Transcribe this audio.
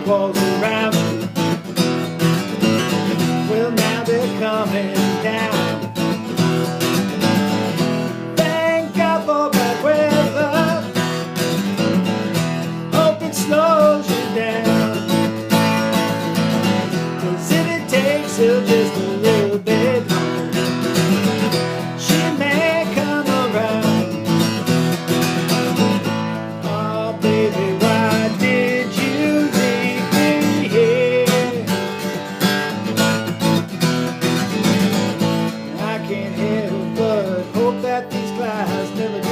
walls around me. Well, now they're coming down. Thank God for bad weather. Hope it slows you down. 'Cause if it takes you just a little bit longer, she may come around. Oh baby, why did you leave me here? I can't help but hope that these clouds never